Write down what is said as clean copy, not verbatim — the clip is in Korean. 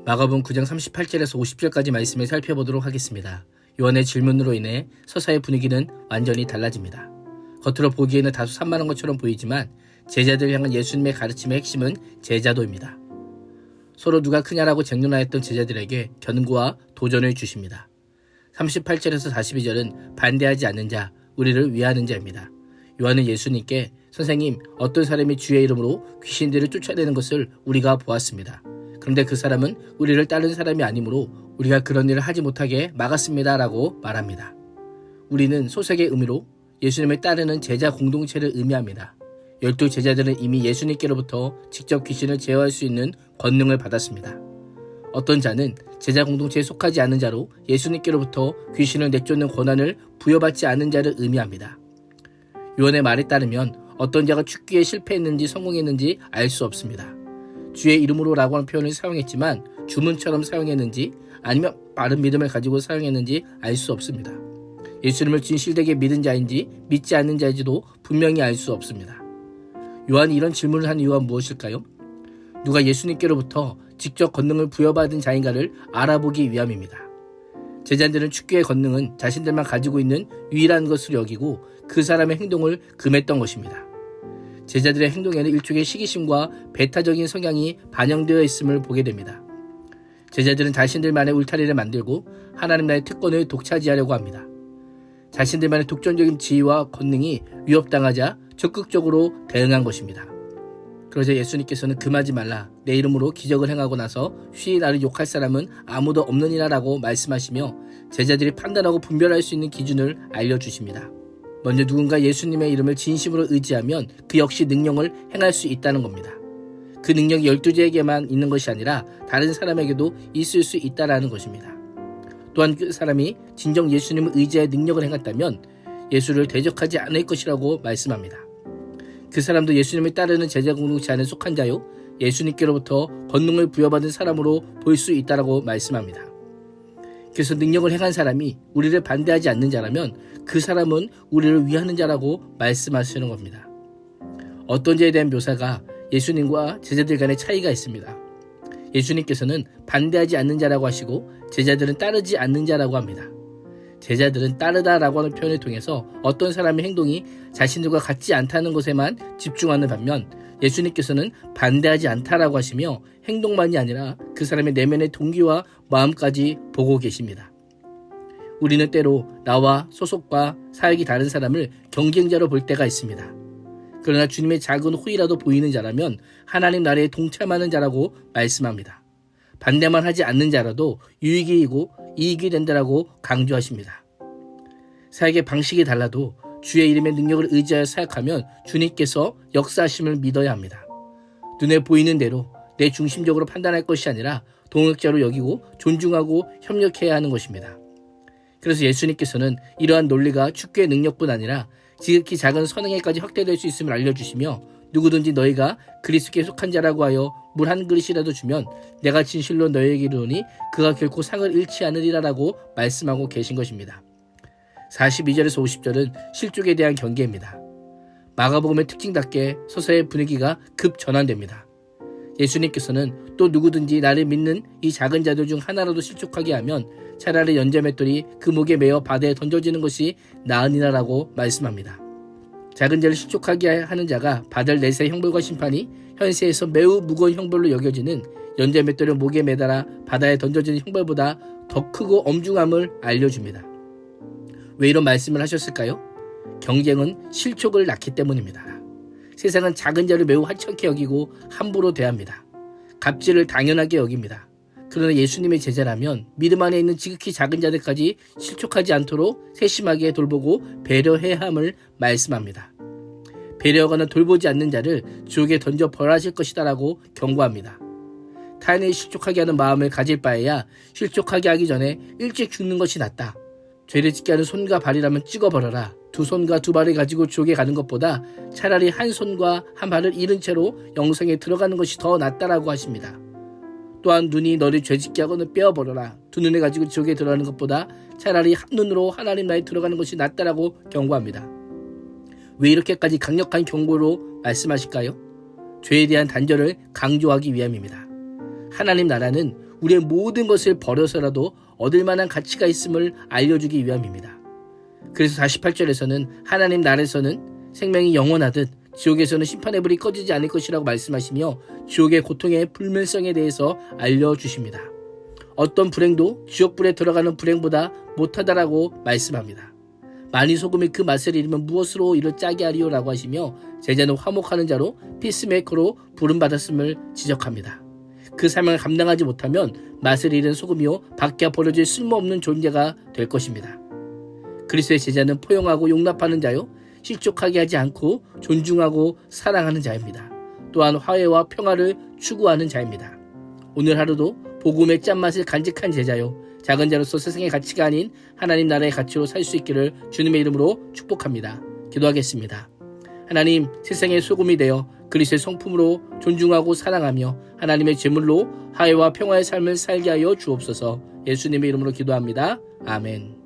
마가복음 9장 38절에서 50절까지 말씀을 살펴보도록 하겠습니다. 요한의 질문으로 인해 서사의 분위기는 완전히 달라집니다. 겉으로 보기에는 다소 산만한 것처럼 보이지만 제자들을 향한 예수님의 가르침의 핵심은 제자도입니다. 서로 누가 크냐라고 쟁론하였던 제자들에게 견고와 도전을 주십니다. 38절에서 42절은 반대하지 않는 자, 우리를 위하는 자입니다. 요한은 예수님께 선생님, 어떤 사람이 주의 이름으로 귀신들을 쫓아내는 것을 우리가 보았습니다. 그런데 그 사람은 우리를 따른 사람이 아니므로 우리가 그런 일을 하지 못하게 막았습니다 라고 말합니다. 우리는 소색의 의미로 예수님을 따르는 제자 공동체를 의미합니다. 12 제자들은 이미 예수님께로부터 직접 귀신을 제어할 수 있는 권능을 받았습니다. 어떤 자는 제자 공동체에 속하지 않은 자로 예수님께로부터 귀신을 내쫓는 권한을 부여받지 않은 자를 의미합니다. 요한의 말에 따르면 어떤 자가 축기에 실패했는지 성공했는지 알 수 없습니다. 주의 이름으로 라고 하는 표현을 사용했지만 주문처럼 사용했는지 아니면 바른 믿음을 가지고 사용했는지 알 수 없습니다. 예수님을 진실되게 믿은 자인지 믿지 않는 자인지도 분명히 알 수 없습니다. 요한이 이런 질문을 한 이유가 무엇일까요? 누가 예수님께로부터 직접 권능을 부여받은 자인가를 알아보기 위함입니다. 제자들은 축기의 권능은 자신들만 가지고 있는 유일한 것으로 여기고 그 사람의 행동을 금했던 것입니다. 제자들의 행동에는 일종의 시기심과 배타적인 성향이 반영되어 있음을 보게 됩니다. 제자들은 자신들만의 울타리를 만들고 하나님 나라의 특권을 독차지하려고 합니다. 자신들만의 독점적인 지위와 권능이 위협당하자 적극적으로 대응한 것입니다. 그러자 예수님께서는 금하지 말라, 내 이름으로 기적을 행하고 나서 쉬이 나를 욕할 사람은 아무도 없느니라 라고 말씀하시며 제자들이 판단하고 분별할 수 있는 기준을 알려주십니다. 먼저 누군가 예수님의 이름을 진심으로 의지하면 그 역시 능력을 행할 수 있다는 겁니다. 그 능력이 12제에게만 있는 것이 아니라 다른 사람에게도 있을 수 있다는 것입니다. 또한 그 사람이 진정 예수님을 의지하여 능력을 행했다면 예수를 대적하지 않을 것이라고 말씀합니다. 그 사람도 예수님을 따르는 제자 공동체 안에 속한 자요, 예수님께로부터 권능을 부여받은 사람으로 볼 수 있다고 말씀합니다. 그래서 능력을 행한 사람이 우리를 반대하지 않는 자라면 그 사람은 우리를 위하는 자라고 말씀하시는 겁니다. 어떤 자에 대한 묘사가 예수님과 제자들 간의 차이가 있습니다. 예수님께서는 반대하지 않는 자라고 하시고 제자들은 따르지 않는 자라고 합니다. 제자들은 따르다라고 하는 표현을 통해서 어떤 사람의 행동이 자신들과 같지 않다는 것에만 집중하는 반면 예수님께서는 반대하지 않다라고 하시며 행동만이 아니라 그 사람의 내면의 동기와 마음까지 보고 계십니다. 우리는 때로 나와 소속과 사역이 다른 사람을 경쟁자로 볼 때가 있습니다. 그러나 주님의 작은 호의라도 보이는 자라면 하나님 나라에 동참하는 자라고 말씀합니다. 반대만 하지 않는 자라도 유익이고 이익이 된다라고 강조하십니다. 사역의 방식이 달라도 주의 이름의 능력을 의지하여 사역하면 주님께서 역사하심을 믿어야 합니다. 눈에 보이는 대로 내 중심적으로 판단할 것이 아니라 동역자로 여기고 존중하고 협력해야 하는 것입니다. 그래서 예수님께서는 이러한 논리가 축구의 능력뿐 아니라 지극히 작은 선행에까지 확대될 수 있음을 알려주시며 누구든지 너희가 그리스도께 속한 자라고 하여 물 한 그릇이라도 주면 내가 진실로 너희에게 이르노니 그가 결코 상을 잃지 않으리라 라고 말씀하고 계신 것입니다. 42절에서 50절은 실족에 대한 경계입니다. 마가복음의 특징답게 서서의 분위기가 급 전환됩니다. 예수님께서는 또 누구든지 나를 믿는 이 작은 자들 중 하나라도 실족하게 하면 차라리 연자맷돌이 그 목에 매어 바다에 던져지는 것이 나으니라 라고 말씀합니다. 작은 자를 실족하게 하는 자가 받을 내세 형벌과 심판이 현세에서 매우 무거운 형벌로 여겨지는 연자맷돌을 목에 매달아 바다에 던져지는 형벌보다 더 크고 엄중함을 알려줍니다. 왜 이런 말씀을 하셨을까요? 경쟁은 실족을 낳기 때문입니다. 세상은 작은 자를 매우 하찮게 여기고 함부로 대합니다. 갑질을 당연하게 여깁니다. 그러나 예수님의 제자라면 믿음 안에 있는 지극히 작은 자들까지 실족하지 않도록 세심하게 돌보고 배려해야 함을 말씀합니다. 배려하거나 돌보지 않는 자를 지옥에 던져 벌하실 것이다 라고 경고합니다. 타인을 실족하게 하는 마음을 가질 바에야 실족하게 하기 전에 일찍 죽는 것이 낫다. 죄를 짓게 하는 손과 발이라면 찍어버려라. 두 손과 두 발을 가지고 지옥에 가는 것보다 차라리 한 손과 한 발을 잃은 채로 영생에 들어가는 것이 더 낫다라고 하십니다. 또한 눈이 너를 죄짓게 하고는 빼어버려라. 두 눈을 가지고 지옥에 들어가는 것보다 차라리 한 눈으로 하나님 나라에 들어가는 것이 낫다라고 경고합니다. 왜 이렇게까지 강력한 경고로 말씀하실까요? 죄에 대한 단절을 강조하기 위함입니다. 하나님 나라는 우리의 모든 것을 버려서라도 얻을 만한 가치가 있음을 알려주기 위함입니다. 그래서 48절에서는 하나님 나라에서는 생명이 영원하듯 지옥에서는 심판의 불이 꺼지지 않을 것이라고 말씀하시며 지옥의 고통의 불멸성에 대해서 알려주십니다. 어떤 불행도 지옥불에 들어가는 불행보다 못하다라고 말씀합니다. 만일 소금이 그 맛을 잃으면 무엇으로 이를 짜게 하리요 라고 하시며 제자는 화목하는 자로 피스메이커로 부름받았음을 지적합니다. 그 사명을 감당하지 못하면 맛을 잃은 소금이요 밖에 버려질 쓸모없는 존재가 될 것입니다. 그리스도의 제자는 포용하고 용납하는 자요 실족하게 하지 않고 존중하고 사랑하는 자입니다. 또한 화해와 평화를 추구하는 자입니다. 오늘 하루도 복음의 짠맛을 간직한 제자요 작은 자로서 세상의 가치가 아닌 하나님 나라의 가치로 살 수 있기를 주님의 이름으로 축복합니다. 기도하겠습니다. 하나님, 세상의 소금이 되어 그리스도의 성품으로 존중하고 사랑하며 하나님의 제물로 화해와 평화의 삶을 살게 하여 주옵소서. 예수님의 이름으로 기도합니다. 아멘.